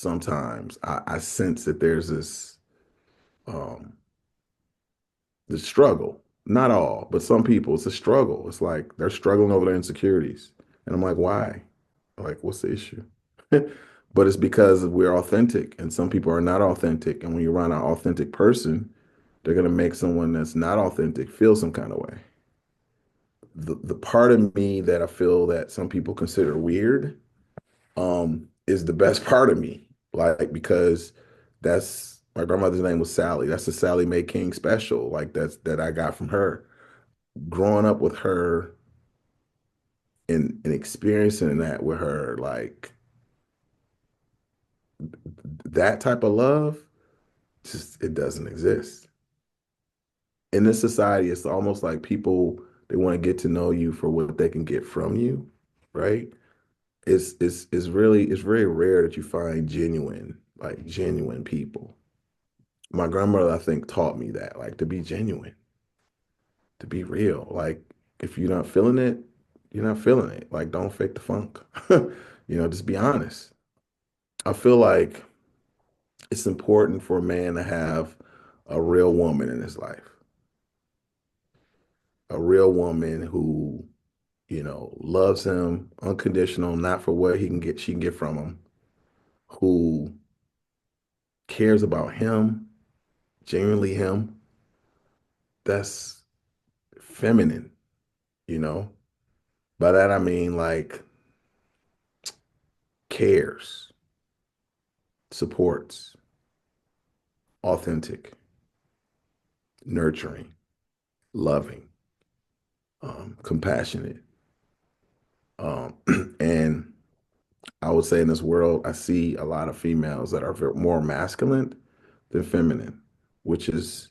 sometimes I sense that there's um, this struggle. Not all, but some people, it's a struggle. It's like they're struggling over their insecurities. And I'm like, why? Like, what's the issue? But it's because we're authentic, and some people are not authentic. And when you're around an authentic person, they're going to make someone that's not authentic feel some kind of way. The part of me that I feel that some people consider weird is the best part of me. Like, because that's my grandmother's name was Sally. That's the Sally Mae King special. Like that I got from her. Growing up with her and experiencing that with her, like that type of love, just it doesn't exist. In this society, it's almost like people they want to get to know you for what they can get from you, right? It's very rare that you find genuine people. My grandmother, I think, taught me that, like to be genuine, to be real. Like if you're not feeling it, you're not feeling it. Like don't fake the funk. Just be honest. I feel like it's important for a man to have a real woman in his life, a real woman who, loves him unconditional, not for what she can get from him, who cares about him, genuinely him. That's feminine, you know? By that I mean like cares, supports, authentic, nurturing, loving, compassionate. Um, and I would say in this world, I see a lot of females that are more masculine than feminine, which is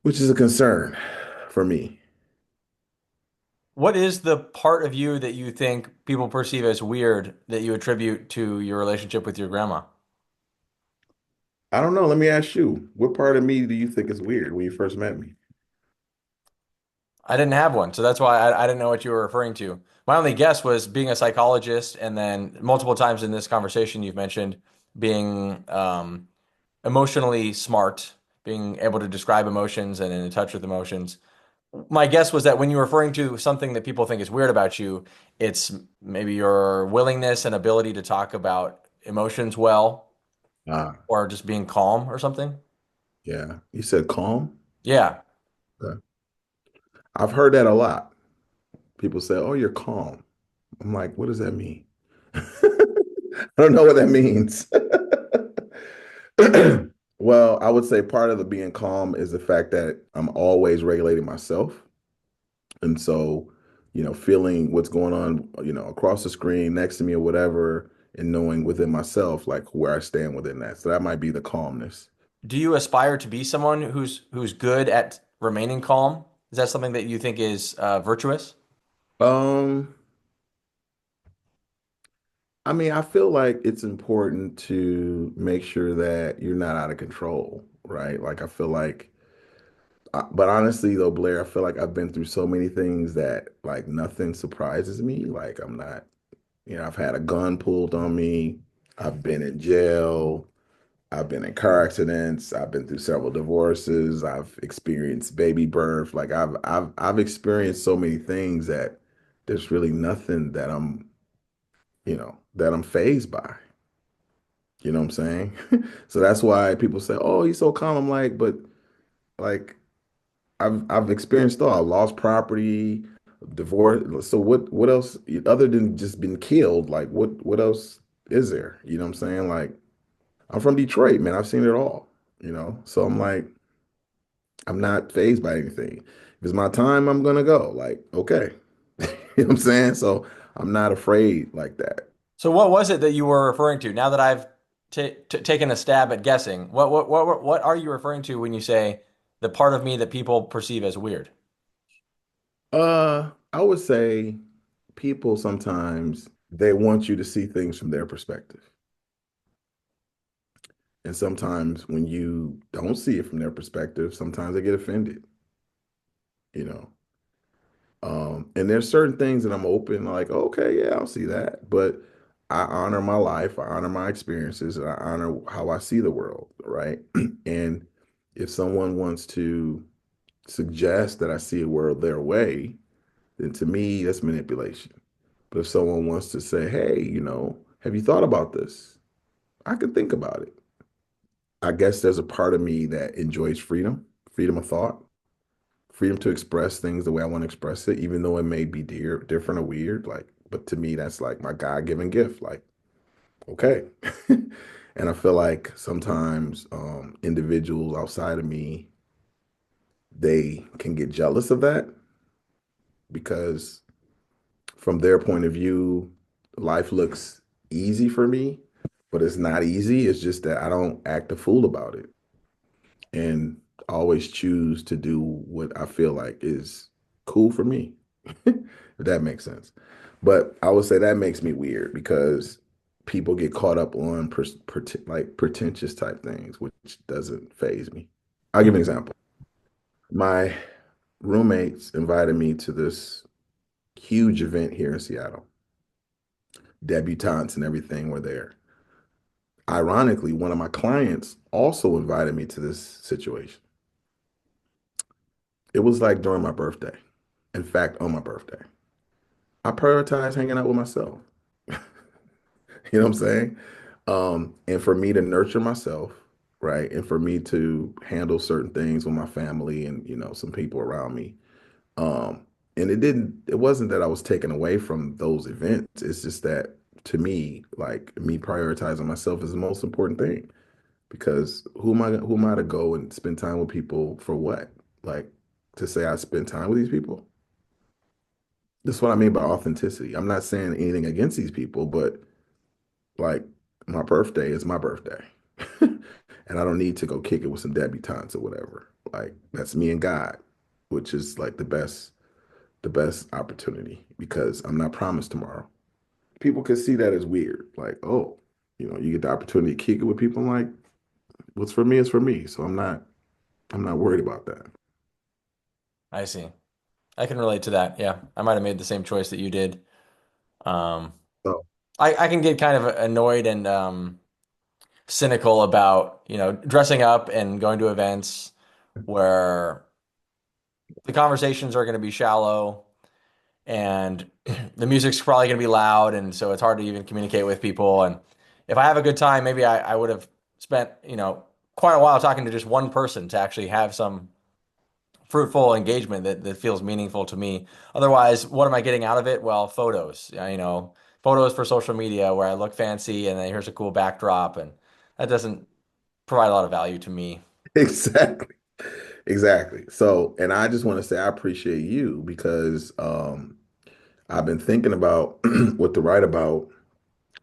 which is a concern for me. What is the part of you that you think people perceive as weird that you attribute to your relationship with your grandma? I don't know. Let me ask you, what part of me do you think is weird when you first met me? I didn't have one, so that's why I didn't know what you were referring to. My only guess was being a psychologist, and then multiple times in this conversation, you've mentioned being emotionally smart, being able to describe emotions and in touch with emotions. My guess was that when you're referring to something that people think is weird about you, it's maybe your willingness and ability to talk about emotions well, Ah, or just being calm or something. yeah. You said calm? Yeah. Okay. I've heard that a lot. People say, "Oh, you're calm." I'm like, what does that mean? I don't know what that means. Well, I would say part of the being calm is the fact that I'm always regulating myself. And so, feeling what's going on, across the screen next to me or whatever, and knowing within myself, like where I stand within that. So that might be the calmness. Do you aspire to be someone who's good at remaining calm? Is that something that you think is virtuous? Um, I mean, I feel like it's important to make sure that you're not out of control, right? Like, I feel like, but honestly, though, Blair, I feel like I've been through so many things that like nothing surprises me. Like, I'm not, I've had a gun pulled on me, I've been in jail, I've been in car accidents, I've been through several divorces, I've experienced baby birth. Like, I've experienced so many things that there's really nothing that I'm fazed by. You know what I'm saying? So that's why people say, "Oh, he's so calm." I'm like, but like I've experienced all. I lost property, divorce. So what else other than just been killed? Like what else is there? You know what I'm saying? Like I'm from Detroit, man. I've seen it all, So I'm like, I'm not fazed by anything. If it's my time, I'm gonna go. Like, okay. You know what I'm saying? So I'm not afraid like that. So what was it that you were referring to? Now that I've t taken a stab at guessing, what are you referring to when you say the part of me that people perceive as weird? I would say people sometimes they want you to see things from their perspective. And sometimes when you don't see it from their perspective, sometimes they get offended, you know. And there's certain things that I'm open, like, okay, yeah, I'll see that. But I honor my life, I honor my experiences, and I honor how I see the world, right? And if someone wants to suggest that I see a world their way, then to me, that's manipulation. But if someone wants to say, hey, have you thought about this? I could think about it. I guess there's a part of me that enjoys freedom, freedom of thought, freedom to express things the way I want to express it, even though it may be different or weird. Like, but to me, that's like my God-given gift. Like, okay. And I feel like sometimes individuals outside of me, they can get jealous of that because from their point of view, life looks easy for me, but it's not easy. It's just that I don't act a fool about it and always choose to do what I feel like is cool for me, if that makes sense. But I would say that makes me weird because people get caught up on like pretentious type things, which doesn't phase me. I'll give an example. My roommates invited me to this huge event here in Seattle. Debutantes and everything were there. Ironically, one of my clients also invited me to this situation. It was like during my birthday. In fact, on my birthday. I prioritize hanging out with myself. You know what I'm saying? And for me to nurture myself, right? And for me to handle certain things with my family and, some people around me. Um, and it wasn't that I was taken away from those events. It's just that to me, like me prioritizing myself is the most important thing because who am I to go and spend time with people for what? Like to say I spend time with these people? That's what I mean by authenticity. I'm not saying anything against these people, but like my birthday is my birthday. And I don't need to go kick it with some debutantes or whatever. Like that's me and God, which is like the best opportunity because I'm not promised tomorrow. People could see that as weird. Like, oh, you get the opportunity to kick it with people. I'm like, what's for me is for me. So I'm not worried about that. I see. I can relate to that. Yeah, I might have made the same choice that you did. Um, So I can get kind of annoyed and cynical about, dressing up and going to events where the conversations are going to be shallow and the music's probably going to be loud. And so it's hard to even communicate with people. And if I have a good time, maybe I would have spent, quite a while talking to just one person to actually have some fruitful engagement that feels meaningful to me. Otherwise, what am I getting out of it? Well, photos, photos for social media where I look fancy and then here's a cool backdrop. And that doesn't provide a lot of value to me. exactly. Exactly. So, and I just want to say I appreciate you because I've been thinking about what to write about,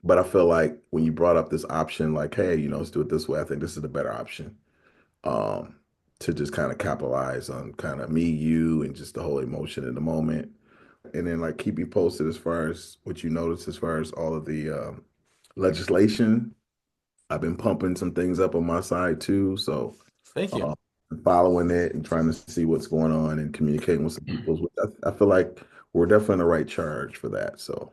but I feel like when you brought up this option, like, hey, let's do it this way, I think this is the better option. Um, to just kind of capitalize on kind of me, you, and just the whole emotion in the moment. And then like keep you posted as far as what you notice as far as all of the legislation. I've been pumping some things up on my side too. So Thank you. uh, following it and trying to see what's going on and communicating with some people. I feel like we're definitely in the right charge for that. So